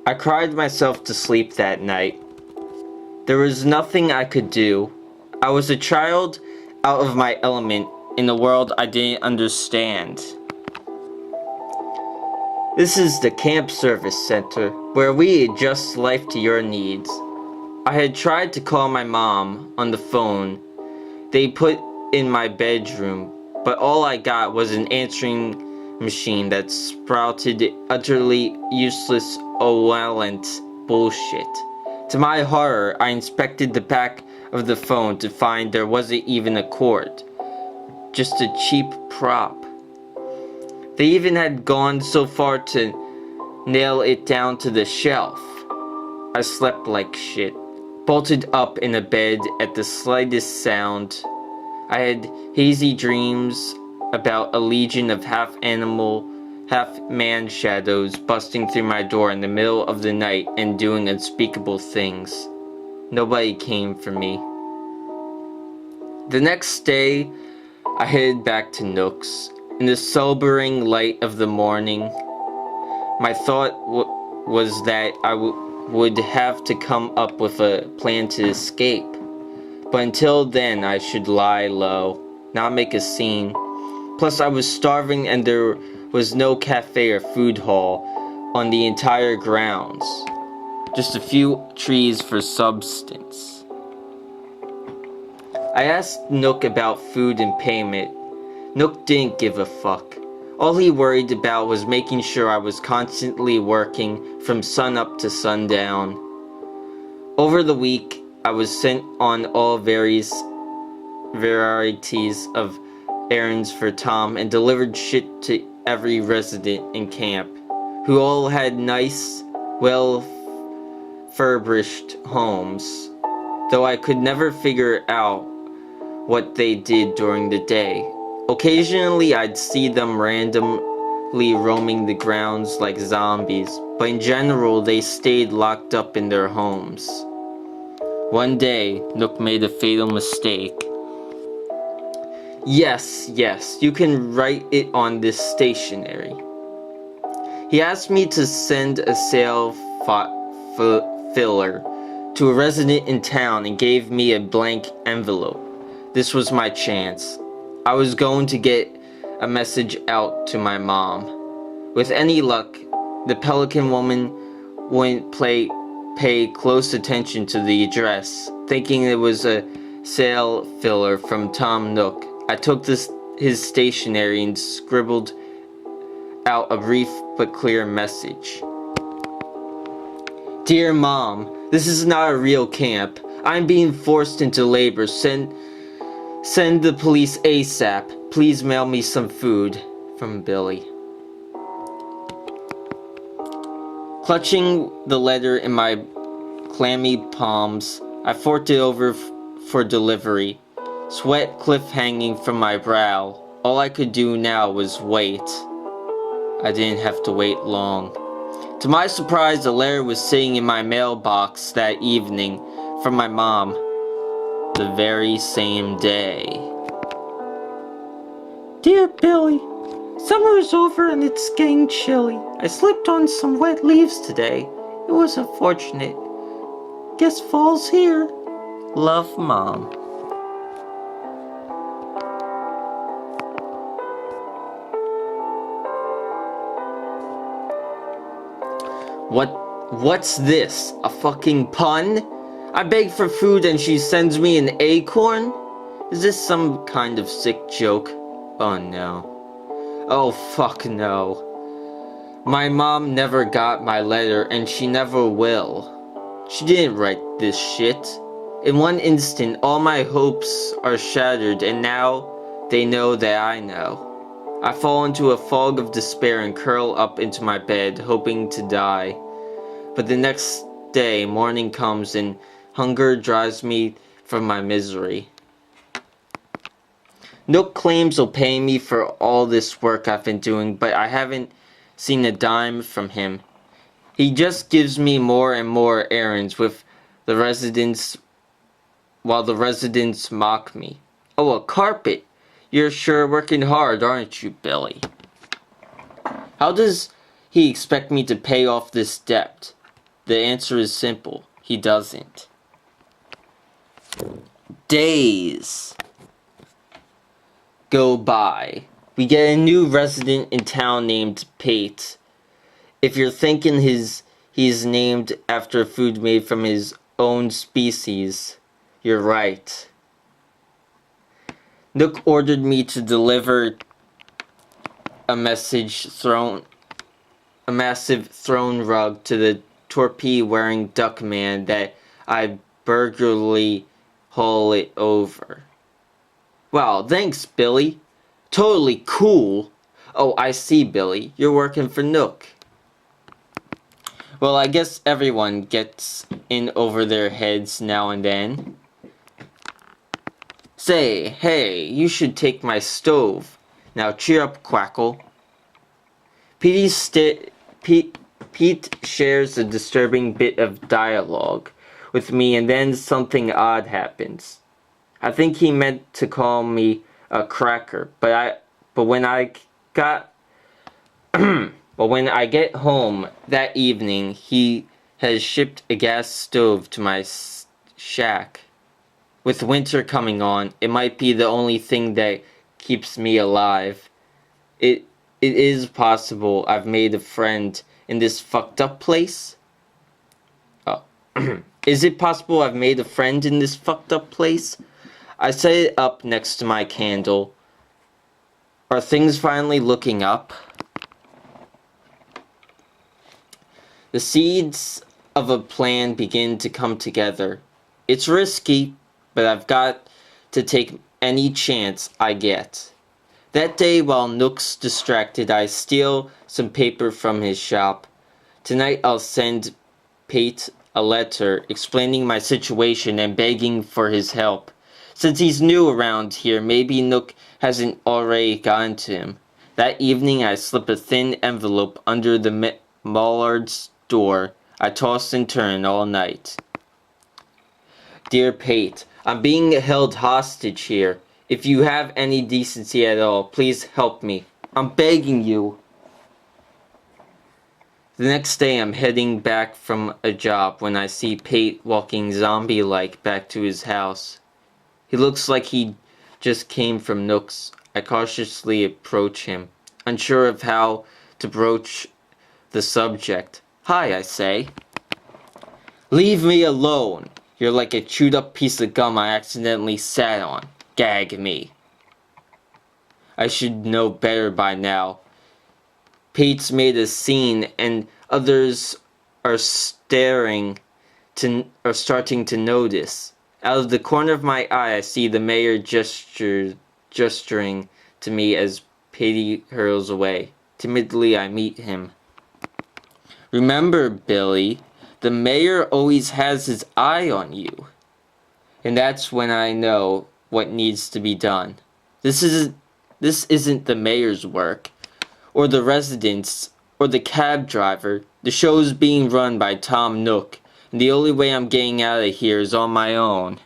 I cried myself to sleep that night. There was nothing I could do. I was a child out of my element in a world I didn't understand. This is the Camp Service Center, where we adjust life to your needs. I had tried to call my mom on the phone they put in my bedroom, but all I got was an answering machine that sprouted utterly useless irrelevant bullshit. To my horror, I inspected the back of the phone to find there wasn't even a cord, just a cheap prop. They even had gone so far to nail it down to the shelf. I slept like shit, bolted up in a bed at the slightest sound. I had hazy dreams about a legion of half-animal, half-man shadows busting through my door in the middle of the night and doing unspeakable things. Nobody came for me. The next day, I headed back to Nook's. In the sobering light of the morning, my thought was that I would have to come up with a plan to escape. But until then, I should lie low, not make a scene. Plus, I was starving and there was no cafe or food hall on the entire grounds. Just a few trees for substance. I asked Nook about food and payment. Nook didn't give a fuck. All he worried about was making sure I was constantly working from sunup to sundown. Over the week, I was sent on all varieties of errands for Tom and delivered shit to every resident in camp, who all had nice, well-furbished homes, though I could never figure out what they did during the day. Occasionally I'd see them randomly roaming the grounds like zombies, but in general they stayed locked up in their homes. One day, Nook made a fatal mistake. Yes, you can write it on this stationery. He asked me to send a sale filler to a resident in town and gave me a blank envelope. This was my chance. I was going to get a message out to my mom. With any luck, the Pelican woman wouldn't pay close attention to the address, thinking it was a sale filler from Tom Nook. I took his stationery and scribbled out a brief but clear message. Dear Mom, this is not a real camp. I'm being forced into labor. Send the police ASAP. Please mail me some food. From Billy. Clutching the letter in my clammy palms, I forked it over for delivery. Sweat cliff-hanging from my brow. All I could do now was wait. I didn't have to wait long. To my surprise, the letter was sitting in my mailbox that evening from my mom. The very same day. Dear Billy, summer is over and it's getting chilly. I slipped on some wet leaves today. It was unfortunate. Guess fall's here. Love, Mom. What's this? A fucking pun? I beg for food and she sends me an acorn? Is this some kind of sick joke? Oh no. Oh fuck no. My mom never got my letter and she never will. She didn't write this shit. In one instant, all my hopes are shattered and now they know that I know. I fall into a fog of despair and curl up into my bed, hoping to die. But the next day, morning comes and hunger drives me from my misery. Nook claims he'll pay me for all this work I've been doing, but I haven't seen a dime from him. He just gives me more and more errands while the residents mock me. Oh, a carpet! You're sure working hard, aren't you, Billy? How does he expect me to pay off this debt? The answer is simple. He doesn't. Days go by. We get a new resident in town named Pate. If you're thinking he's named after food made from his own species, you're right. Nook ordered me to deliver a massive throne rug to the torpede-wearing duck man that I burglary haul it over. Wow, thanks, Billy. Totally cool. Oh, I see, Billy. You're working for Nook. Well, I guess everyone gets in over their heads now and then. Say, hey, you should take my stove. Now cheer up, Quackle. Pete shares a disturbing bit of dialogue with me, and then something odd happens. I think he meant to call me a cracker, but when I get home that evening, he has shipped a gas stove to my shack. With winter coming on, it might be the only thing that keeps me alive. It is possible I've made a friend in this fucked up place? Oh. Is it possible I've made a friend in this fucked up place? I set it up next to my candle. Are things finally looking up? The seeds of a plan begin to come together. It's risky, but I've got to take any chance I get. That day, while Nook's distracted, I steal some paper from his shop. Tonight I'll send Pate a letter explaining my situation and begging for his help. Since he's new around here, maybe Nook hasn't already gotten to him. That evening I slip a thin envelope under the Mallard's door. I toss and turn all night. Dear Pate, I'm being held hostage here. If you have any decency at all, please help me. I'm begging you. The next day I'm heading back from a job when I see Pate walking zombie-like back to his house. He looks like he just came from Nook's. I cautiously approach him, unsure of how to broach the subject. Hi, I say. Leave me alone. You're like a chewed up piece of gum I accidentally sat on. Gag me. I should know better by now. Pate's made a scene and others are starting to notice. Out of the corner of my eye, I see the mayor gesturing to me as Pate hurls away. Timidly, I meet him. Remember, Billy, the mayor always has his eye on you. And that's when I know what needs to be done. This isn't the mayor's work, or the residents, or the cab driver. The show's being run by Tom Nook, and the only way I'm getting out of here is on my own.